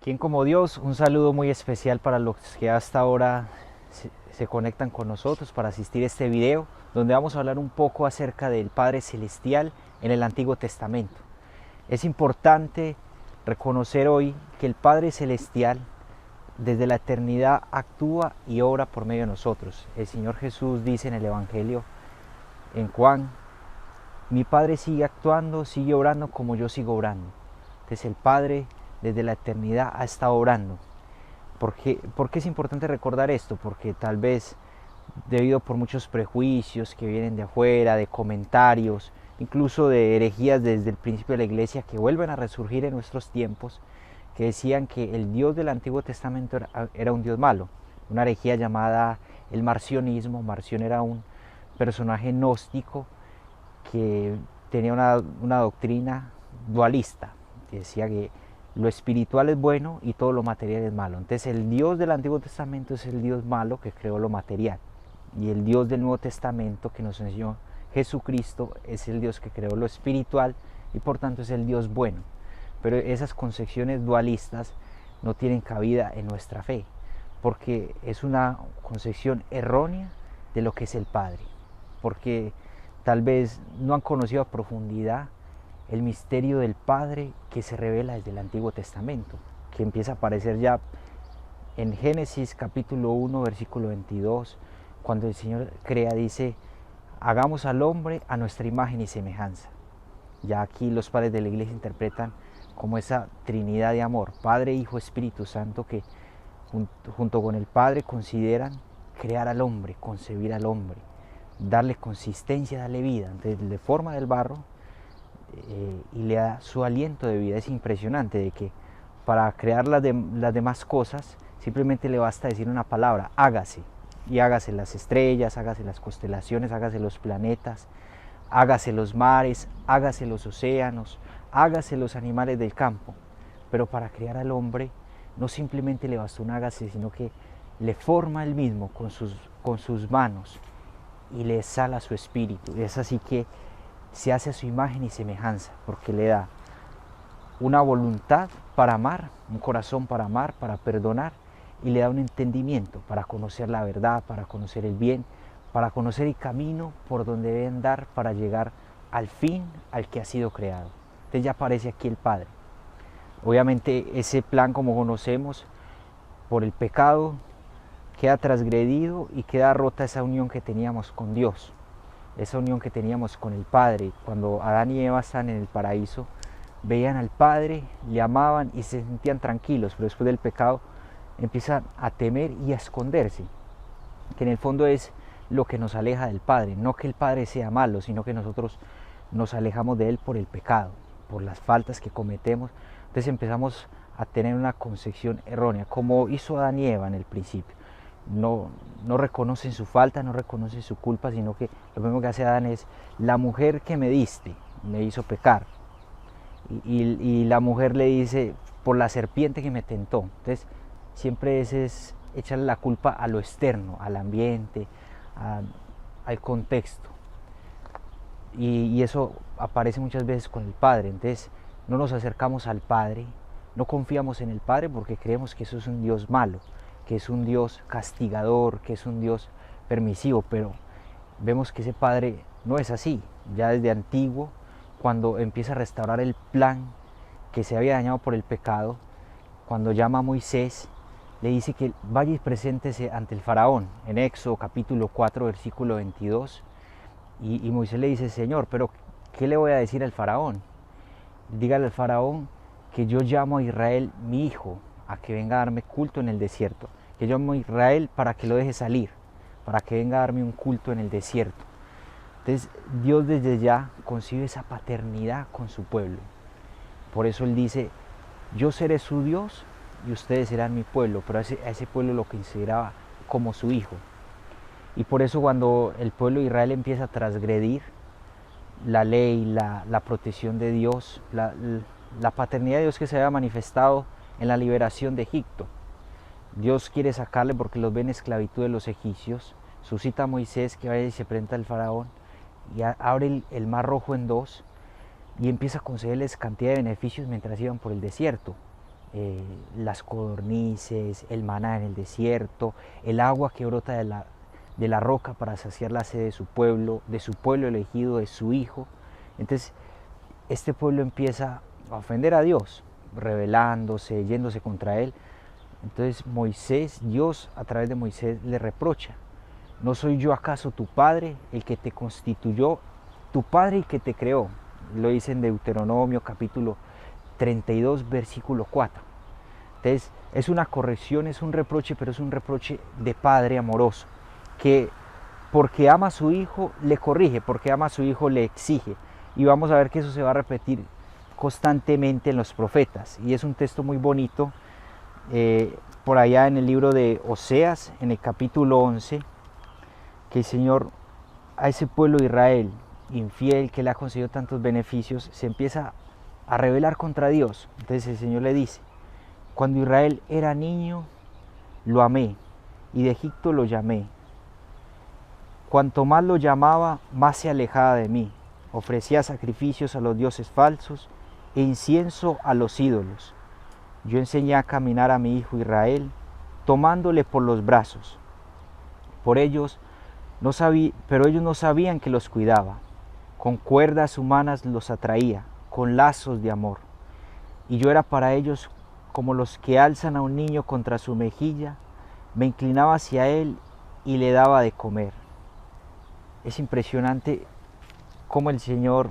¿Quién como Dios? Un saludo muy especial para los que hasta ahora se conectan con nosotros para asistir a este video, donde vamos a hablar un poco acerca del Padre Celestial en el Antiguo Testamento. Es importante reconocer hoy que el Padre Celestial desde la eternidad actúa y obra por medio de nosotros. El Señor Jesús dice en el Evangelio, en Juan, mi Padre sigue actuando, sigue obrando como yo sigo obrando. Entonces el Padre desde la eternidad ha estado obrando. ¿Por qué es importante recordar esto? Porque tal vez debido por muchos prejuicios que vienen de afuera, de comentarios, incluso de herejías desde el principio de la iglesia que vuelven a resurgir en nuestros tiempos, que decían que el Dios del Antiguo Testamento era un Dios malo, una herejía llamada el marcionismo. Marción era un personaje gnóstico que tenía una doctrina dualista, que decía que lo espiritual es bueno y todo lo material es malo. Entonces el Dios del Antiguo Testamento es el Dios malo que creó lo material, y el Dios del Nuevo Testamento que nos enseñó Jesucristo es el Dios que creó lo espiritual y por tanto es el Dios bueno. Pero esas concepciones dualistas no tienen cabida en nuestra fe, porque es una concepción errónea de lo que es el Padre, porque tal vez no han conocido a profundidad el misterio del Padre que se revela desde el Antiguo Testamento, que empieza a aparecer ya en Génesis capítulo 1 versículo 22, cuando el Señor crea, dice, hagamos al hombre a nuestra imagen y semejanza. Ya aquí los padres de la iglesia interpretan como esa Trinidad de amor, Padre, Hijo, Espíritu Santo, que junto con el Padre consideran crear al hombre, concebir al hombre, darle consistencia, darle vida. Entonces le forma del barro y le da su aliento de vida. Es impresionante de que para crear las demás cosas simplemente le basta decir una palabra, hágase, y hágase las estrellas, hágase las constelaciones, hágase los planetas, hágase los mares, hágase los océanos, hágase los animales del campo. Pero para crear al hombre no simplemente le basta un hágase, sino que le forma él mismo con sus manos y le exhala su espíritu. Es así que se hace a su imagen y semejanza, porque le da una voluntad para amar, un corazón para amar, para perdonar, y le da un entendimiento para conocer la verdad, para conocer el bien, para conocer el camino por donde debe andar para llegar al fin al que ha sido creado. Entonces ya aparece aquí el Padre. Obviamente ese plan, como conocemos, por el pecado queda transgredido y queda rota esa unión que teníamos con Dios, esa unión que teníamos con el Padre. Cuando Adán y Eva están en el paraíso, veían al Padre, le amaban y se sentían tranquilos, pero después del pecado empiezan a temer y a esconderse, que en el fondo es lo que nos aleja del Padre. No que el Padre sea malo, sino que nosotros nos alejamos de Él por el pecado, por las faltas que cometemos. Entonces empezamos a tener una concepción errónea, como hizo Adán y Eva en el principio. No reconocen su falta, no reconocen su culpa, sino que lo mismo que hace Adán es, la mujer que me diste me hizo pecar. Y la mujer le dice, por la serpiente que me tentó. Entonces siempre es echarle la culpa a lo externo, al ambiente, al contexto. Y eso aparece muchas veces con el Padre. Entonces no nos acercamos al Padre, no confiamos en el Padre porque creemos que eso es un Dios malo, que es un Dios castigador, que es un Dios permisivo, pero vemos que ese Padre no es así. Ya desde antiguo, cuando empieza a restaurar el plan que se había dañado por el pecado, cuando llama a Moisés, le dice que vaya y preséntese ante el faraón, en Éxodo capítulo 4 versículo 22, y Moisés le dice, Señor, pero ¿qué le voy a decir al faraón? Dígale al faraón que yo llamo a Israel mi hijo, a que venga a darme culto en el desierto, que yo llamo a Israel para que lo deje salir, para que venga a darme un culto en el desierto. Entonces Dios desde ya concibe esa paternidad con su pueblo. Por eso Él dice, yo seré su Dios y ustedes serán mi pueblo, pero a ese pueblo lo consideraba como su hijo. Y por eso cuando el pueblo de Israel empieza a transgredir la ley, la protección de Dios, la paternidad de Dios que se había manifestado en la liberación de Egipto, Dios quiere sacarle porque los ven en esclavitud de los egipcios, suscita a Moisés que vaya y se presenta al faraón y abre el mar rojo en dos y empieza a concederles cantidad de beneficios mientras iban por el desierto. las codornices, el maná en el desierto, el agua que brota de la roca para saciar la sed de su pueblo elegido, de su hijo. Entonces este pueblo empieza a ofender a Dios, rebelándose, yéndose contra él. Entonces Dios a través de Moisés le reprocha: ¿no soy yo acaso tu padre, el que te constituyó, tu padre y que te creó? Lo dice en Deuteronomio capítulo 32, versículo 4. Entonces es una corrección, es un reproche, pero es un reproche de padre amoroso, que porque ama a su hijo le corrige, porque ama a su hijo le exige. Y vamos a ver que eso se va a repetir constantemente en los profetas. Y es un texto muy bonito, por allá en el libro de Oseas, en el capítulo 11, que el Señor a ese pueblo de Israel, infiel, que le ha concedido tantos beneficios, se empieza a rebelar contra Dios. Entonces el Señor le dice: cuando Israel era niño, lo amé, y de Egipto lo llamé. Cuanto más lo llamaba, más se alejaba de mí. Ofrecía sacrificios a los dioses falsos e incienso a los ídolos. Yo enseñé a caminar a mi hijo Israel, tomándole por los brazos. Pero ellos no sabían que los cuidaba. Con cuerdas humanas los atraía, con lazos de amor. Y yo era para ellos como los que alzan a un niño contra su mejilla. Me inclinaba hacia él y le daba de comer. Es impresionante cómo el Señor,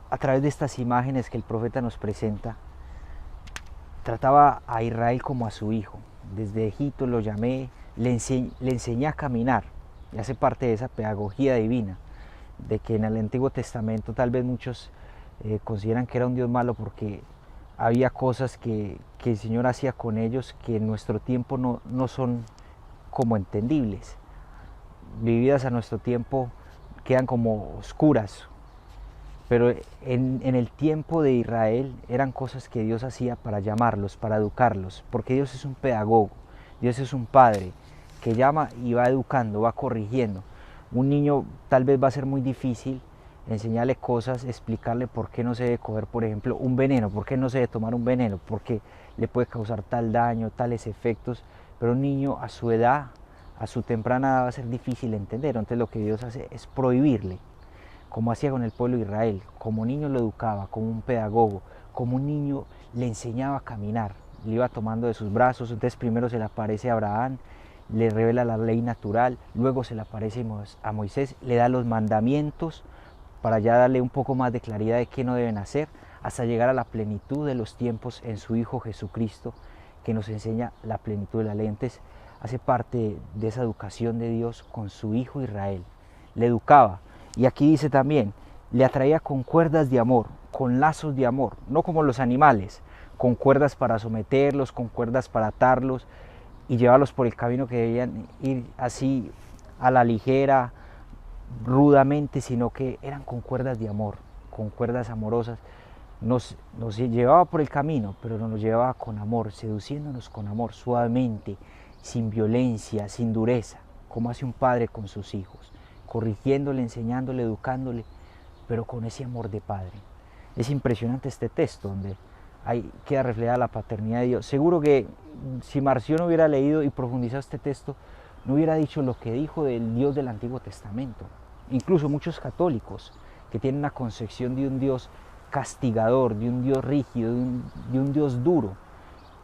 a través de estas imágenes que el profeta nos presenta, trataba a Israel como a su hijo. Desde Egipto lo llamé, le enseñé a caminar, y hace parte de esa pedagogía divina, de que en el Antiguo Testamento tal vez muchos consideran que era un Dios malo porque había cosas que el Señor hacía con ellos que en nuestro tiempo no son como entendibles. Vividas a nuestro tiempo quedan como oscuras, pero en el tiempo de Israel eran cosas que Dios hacía para llamarlos, para educarlos, porque Dios es un pedagogo, Dios es un padre que llama y va educando, va corrigiendo. Un niño tal vez va a ser muy difícil enseñarle cosas, explicarle por qué no se debe coger, por ejemplo, un veneno, por qué no se debe tomar un veneno, porque le puede causar tal daño, tales efectos, pero un niño a su edad, a su temprana edad va a ser difícil entender. Entonces lo que Dios hace es prohibirle, como hacía con el pueblo de Israel. Como niño lo educaba, como un pedagogo, como un niño le enseñaba a caminar, le iba tomando de sus brazos. Entonces primero se le aparece a Abraham, le revela la ley natural, luego se le aparece a Moisés, le da los mandamientos para ya darle un poco más de claridad de qué no deben hacer, hasta llegar a la plenitud de los tiempos en su Hijo Jesucristo, que nos enseña la plenitud de la ley. Entonces hace parte de esa educación de Dios con su Hijo Israel. Le educaba, y aquí dice también, le atraía con cuerdas de amor, con lazos de amor, no como los animales, con cuerdas para someterlos, con cuerdas para atarlos y llevarlos por el camino que debían ir así a la ligera, rudamente, sino que eran con cuerdas de amor, con cuerdas amorosas. Nos llevaba por el camino, pero nos llevaba con amor, seduciéndonos con amor, suavemente, sin violencia, sin dureza, como hace un padre con sus hijos, corrigiéndole, enseñándole, educándole, pero con ese amor de padre. Es impresionante este texto donde ahí queda reflejada la paternidad de Dios. Seguro que si Marción hubiera leído y profundizado este texto, no hubiera dicho lo que dijo del Dios del Antiguo Testamento. Incluso muchos católicos que tienen una concepción de un Dios castigador, de un Dios rígido, de un Dios duro.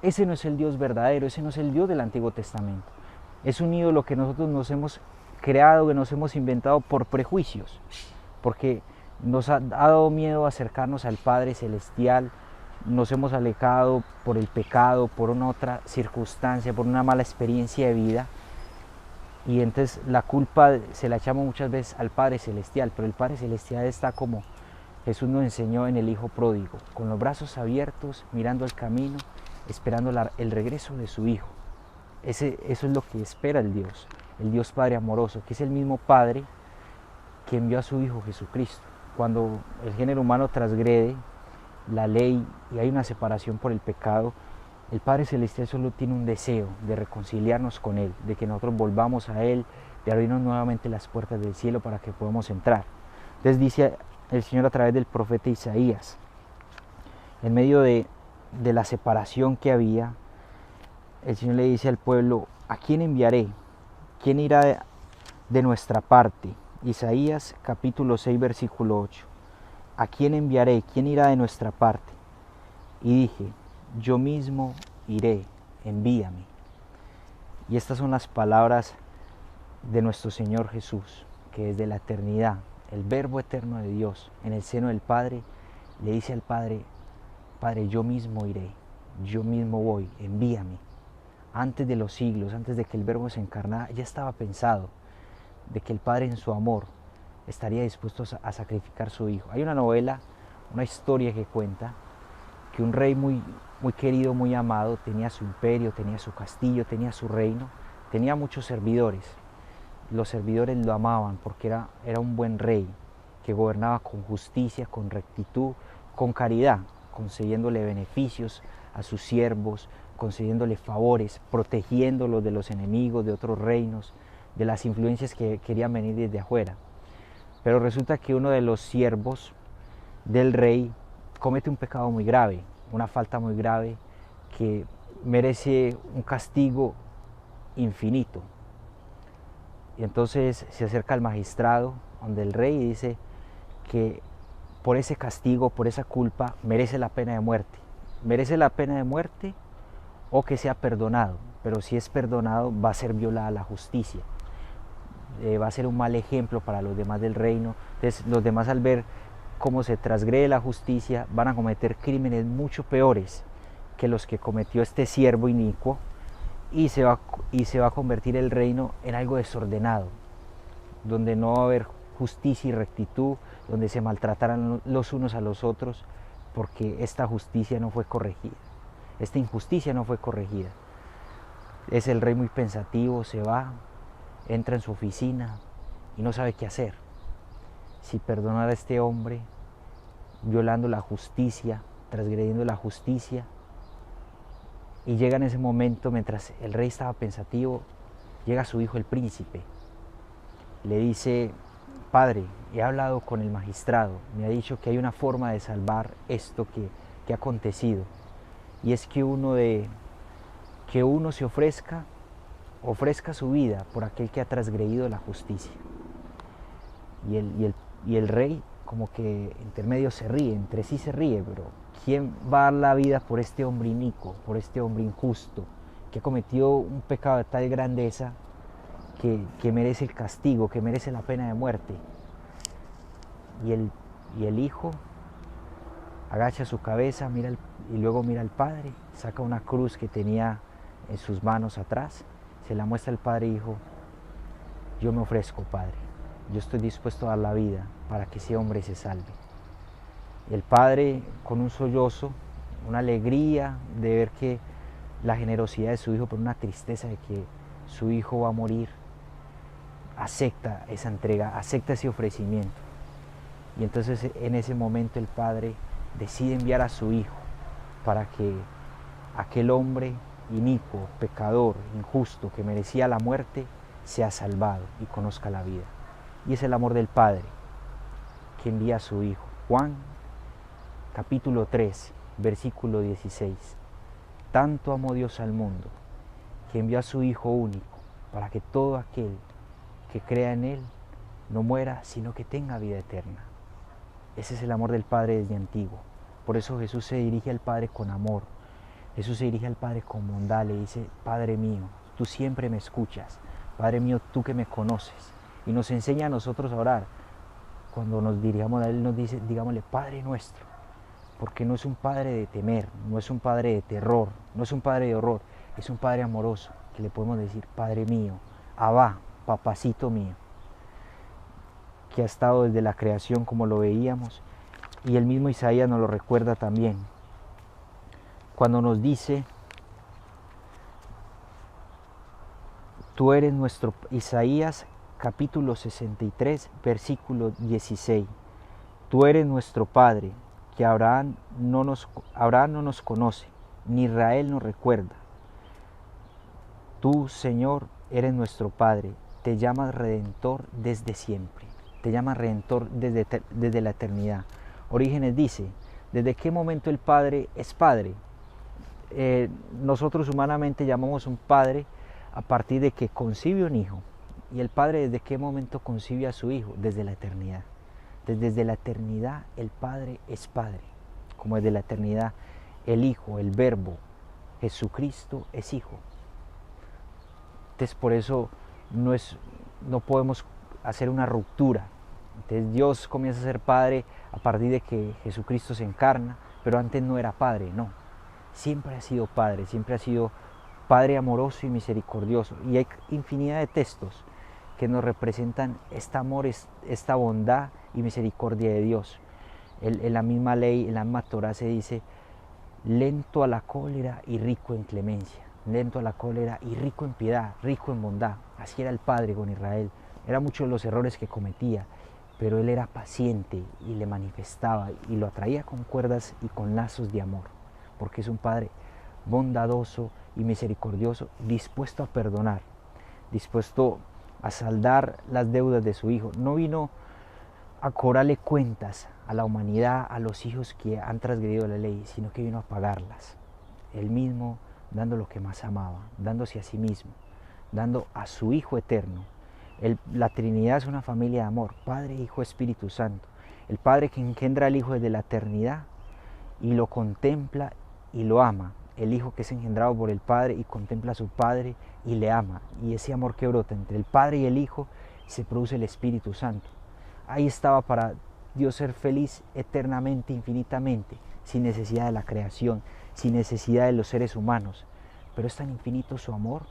Ese no es el Dios verdadero, ese no es el Dios del Antiguo Testamento. Es un ídolo que nosotros nos hemos creado, que nos hemos inventado por prejuicios, porque nos ha dado miedo acercarnos al Padre Celestial, nos hemos alejado por el pecado, por una otra circunstancia, por una mala experiencia de vida, y entonces la culpa se la echamos muchas veces al Padre Celestial, pero el Padre Celestial está como Jesús nos enseñó en el Hijo Pródigo, con los brazos abiertos, mirando el camino, esperando el regreso de su Hijo. Eso es lo que espera el Dios Padre amoroso, que es el mismo Padre que envió a su Hijo Jesucristo. Cuando el género humano transgrede la ley y hay una separación por el pecado, el Padre Celestial solo tiene un deseo de reconciliarnos con Él, de que nosotros volvamos a Él, de abrirnos nuevamente las puertas del cielo para que podamos entrar. Entonces dice el Señor a través del profeta Isaías, en medio de de la separación que había, el Señor le dice al pueblo: ¿a quién enviaré? ¿Quién irá de nuestra parte? Isaías capítulo 6 versículo 8. ¿A quién enviaré? ¿Quién irá de nuestra parte? Y dije: yo mismo iré, envíame. Y estas son las palabras de nuestro Señor Jesús, que desde la eternidad, el Verbo eterno de Dios, en el seno del Padre, le dice al Padre: Padre, yo mismo iré, yo mismo voy, envíame. Antes de los siglos, antes de que el Verbo se encarnara, ya estaba pensado de que el Padre en su amor estaría dispuesto a sacrificar a su Hijo. Hay una novela, una historia que cuenta que un rey muy querido, muy amado, tenía su imperio, tenía su castillo, tenía su reino, tenía muchos servidores. Los servidores lo amaban porque era un buen rey que gobernaba con justicia, con rectitud, con caridad, concediéndole beneficios a sus siervos, concediéndole favores, protegiéndolos de los enemigos, de otros reinos, de las influencias que querían venir desde afuera. Pero resulta que uno de los siervos del rey comete un pecado muy grave, una falta muy grave que merece un castigo infinito. Y entonces se acerca al magistrado donde el rey y dice que por ese castigo, por esa culpa, merece la pena de muerte. Merece la pena de muerte o que sea perdonado, pero si es perdonado va a ser violada la justicia. Va a ser un mal ejemplo para los demás del reino. Entonces los demás, al ver cómo se transgrede la justicia, van a cometer crímenes mucho peores que los que cometió este siervo inicuo, y se va a convertir el reino en algo desordenado, donde no va a haber justicia y rectitud, donde se maltratarán los unos a los otros, porque esta justicia no fue corregida, esta injusticia no fue corregida. Es el rey muy pensativo, se va, entra en su oficina y no sabe qué hacer. Si perdonar a este hombre, violando la justicia, transgrediendo la justicia. Y llega en ese momento, mientras el rey estaba pensativo, llega su hijo el príncipe. Le dice: Padre, he hablado con el magistrado, me ha dicho que hay una forma de salvar esto que ha acontecido. Y es que uno se ofrezca su vida por aquel que ha transgredido la justicia. Y el rey, como que intermedio, se ríe, entre sí se ríe, pero ¿quién va a dar la vida por este hombre inicuo, por este hombre injusto, que ha cometido un pecado de tal grandeza que merece el castigo, que merece la pena de muerte? Y el hijo agacha su cabeza, y luego mira al padre, saca una cruz que tenía en sus manos atrás, se la muestra al padre y dijo: yo me ofrezco, Padre, yo estoy dispuesto a dar la vida para que ese hombre se salve. El padre, con un sollozo, una alegría de ver que la generosidad de su hijo, pero una tristeza de que su hijo va a morir, acepta esa entrega, acepta ese ofrecimiento. Y entonces en ese momento el padre decide enviar a su hijo para que aquel hombre inicuo, pecador, injusto, que merecía la muerte, sea salvado y conozca la vida. Y es el amor del Padre que envía a su Hijo. Juan capítulo 3, versículo 16. Tanto amó Dios al mundo, que envió a su Hijo único, para que todo aquel que crea en Él no muera, sino que tenga vida eterna. Ese es el amor del Padre desde antiguo. Por eso Jesús se dirige al Padre con amor. Jesús se dirige al Padre con bondad, le dice: Padre mío, tú siempre me escuchas. Padre mío, tú que me conoces. Y nos enseña a nosotros a orar. Cuando nos dirigamos a Él, nos dice: digámosle Padre nuestro. Porque no es un Padre de temer, no es un Padre de terror, no es un Padre de horror. Es un Padre amoroso, que le podemos decir: Padre mío, Abba, papacito mío. Que ha estado desde la creación, como lo veíamos. Y el mismo Isaías nos lo recuerda también, cuando nos dice: tú eres nuestro, Isaías capítulo 63, versículo 16. Tú eres nuestro Padre, que Abraham no nos conoce, ni Israel nos recuerda. Tú, Señor, eres nuestro Padre, te llamas Redentor desde siempre, te llamas Redentor desde la eternidad. Orígenes dice: ¿desde qué momento el Padre es Padre? nosotros humanamente llamamos un padre a partir de que concibe un hijo. ¿Y el padre desde qué momento concibe a su hijo? Desde la eternidad. Desde la eternidad el padre es padre, como desde la eternidad el hijo, el verbo, Jesucristo es hijo. Entonces por eso no podemos hacer una ruptura. Entonces Dios comienza a ser padre a partir de que Jesucristo se encarna, pero antes no era padre, no. Siempre ha sido padre, siempre ha sido padre amoroso y misericordioso. Y hay infinidad de textos que nos representan este amor, esta bondad y misericordia de Dios. En la misma ley, en la misma Torah se dice, lento a la cólera y rico en clemencia, lento a la cólera y rico en piedad, rico en bondad. Así era el Padre con Israel. Eran muchos los errores que cometía, pero Él era paciente y le manifestaba y lo atraía con cuerdas y con lazos de amor, porque es un Padre bondadoso y misericordioso, dispuesto a perdonar, dispuesto a saldar las deudas de su Hijo. No vino a cobrarle cuentas a la humanidad, a los hijos que han transgredido la ley, sino que vino a pagarlas. Él mismo dando lo que más amaba, dándose a sí mismo, dando a su Hijo eterno. La Trinidad es una familia de amor, Padre, Hijo, Espíritu Santo. El Padre que engendra al Hijo desde la eternidad y lo contempla y lo ama. El Hijo que es engendrado por el Padre y contempla a su Padre y le ama. Y ese amor que brota entre el Padre y el Hijo se produce el Espíritu Santo. Ahí estaba para Dios ser feliz eternamente, infinitamente, sin necesidad de la creación, sin necesidad de los seres humanos. Pero es tan infinito su amor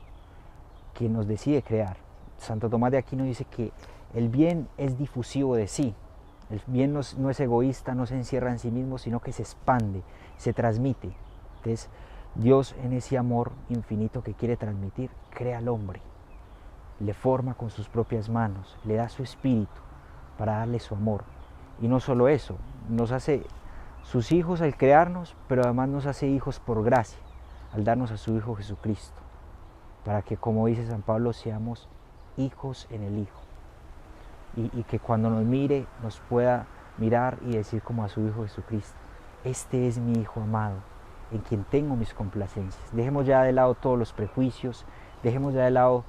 que nos decide crear. Santo Tomás de Aquino dice que el bien es difusivo de sí. El bien no es egoísta, no se encierra en sí mismo, sino que se expande, se transmite. Entonces, Dios en ese amor infinito que quiere transmitir, crea al hombre, le forma con sus propias manos, le da su espíritu para darle su amor. Y no solo eso, nos hace sus hijos al crearnos, pero además nos hace hijos por gracia, al darnos a su Hijo Jesucristo, para que, como dice San Pablo, seamos hijos en el Hijo. Y que cuando nos mire, nos pueda mirar y decir como a su Hijo Jesucristo, este es mi Hijo amado, en quien tengo mis complacencias. Dejemos ya de lado todos los prejuicios, dejemos ya de lado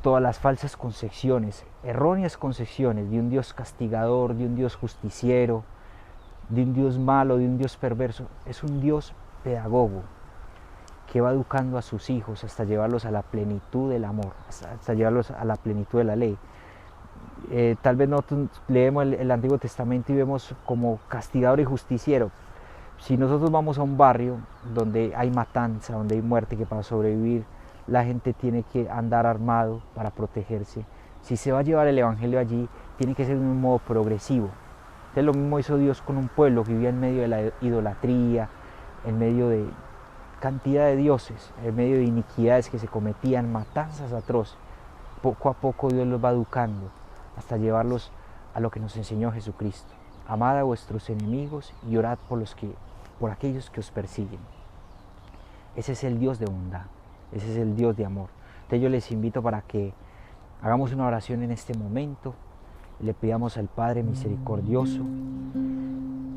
todas las falsas concepciones, erróneas concepciones de un Dios castigador, de un Dios justiciero, de un Dios malo, de un Dios perverso. Es un Dios pedagogo que va educando a sus hijos hasta llevarlos a la plenitud del amor, hasta llevarlos a la plenitud de la ley. Tal vez nosotros leemos el Antiguo Testamento y vemos como castigador y justiciero. Si nosotros vamos a un barrio donde hay matanza, donde hay muerte, que para sobrevivir la gente tiene que andar armado para protegerse, si se va a llevar el Evangelio allí, tiene que ser de un modo progresivo. Entonces lo mismo hizo Dios con un pueblo que vivía en medio de la idolatría, en medio de cantidad de dioses, en medio de iniquidades que se cometían, matanzas atroces. Poco a poco Dios los va educando hasta llevarlos a lo que nos enseñó Jesucristo. Amad a vuestros enemigos y orad por aquellos que os persiguen. Ese es el Dios de bondad, ese es el Dios de amor. Entonces yo les invito para que hagamos una oración en este momento, le pidamos al Padre misericordioso,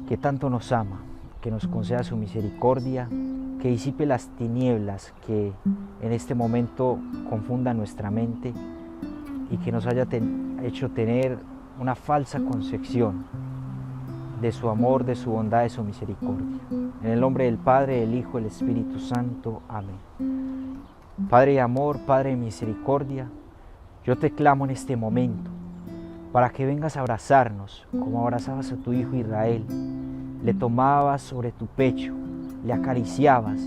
que tanto nos ama, que nos conceda su misericordia, que disipe las tinieblas que en este momento confundan nuestra mente y que nos haya hecho tener una falsa concepción de su amor, de su bondad, de su misericordia. En el nombre del Padre, del Hijo, del Espíritu Santo. Amén. Padre de amor, Padre de misericordia, yo te clamo en este momento para que vengas a abrazarnos como abrazabas a tu Hijo Israel. Le tomabas sobre tu pecho, le acariciabas,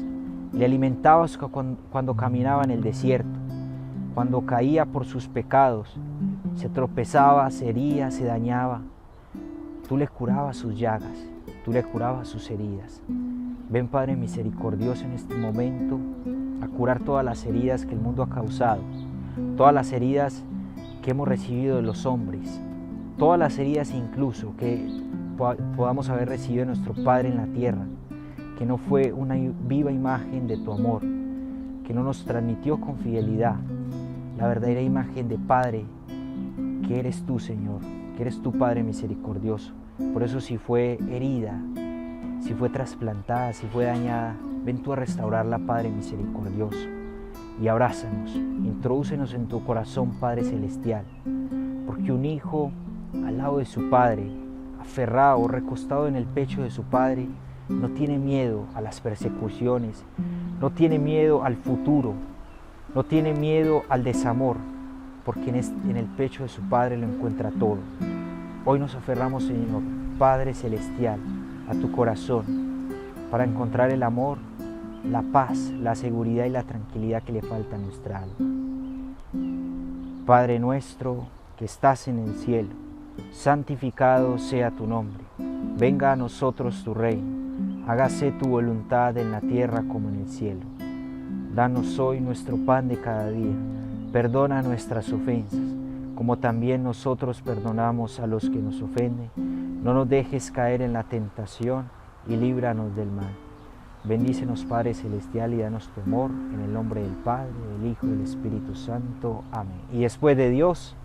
le alimentabas cuando caminaba en el desierto, cuando caía por sus pecados, se tropezaba, se hería, se dañaba. Tú le curabas sus llagas, tú le curabas sus heridas. Ven, Padre misericordioso, en este momento a curar todas las heridas que el mundo ha causado, todas las heridas que hemos recibido de los hombres, todas las heridas incluso que podamos haber recibido de nuestro Padre en la tierra, que no fue una viva imagen de tu amor, que no nos transmitió con fidelidad la verdadera imagen de Padre que eres tú, Señor, que eres tu Padre misericordioso. Por eso si fue herida, si fue trasplantada, si fue dañada, Ven tú a restaurarla, Padre misericordioso, y abrázanos, introdúcenos en tu corazón, Padre celestial, porque un hijo al lado de su Padre, aferrado, recostado en el pecho de su Padre, no tiene miedo a las persecuciones, no tiene miedo al futuro, no tiene miedo al desamor, porque en el pecho de su Padre lo encuentra todo. Hoy nos aferramos, Señor, Padre celestial, a tu corazón, para encontrar el amor, la paz, la seguridad y la tranquilidad que le falta a nuestra alma. Padre nuestro que estás en el cielo, santificado sea tu nombre. Venga a nosotros tu reino. Hágase tu voluntad en la tierra como en el cielo. Danos hoy nuestro pan de cada día. Perdona nuestras ofensas, como también nosotros perdonamos a los que nos ofenden. No nos dejes caer en la tentación y líbranos del mal. Bendícenos, Padre celestial, y danos tu amor, en el nombre del Padre, del Hijo y del Espíritu Santo. Amén. Y después de Dios,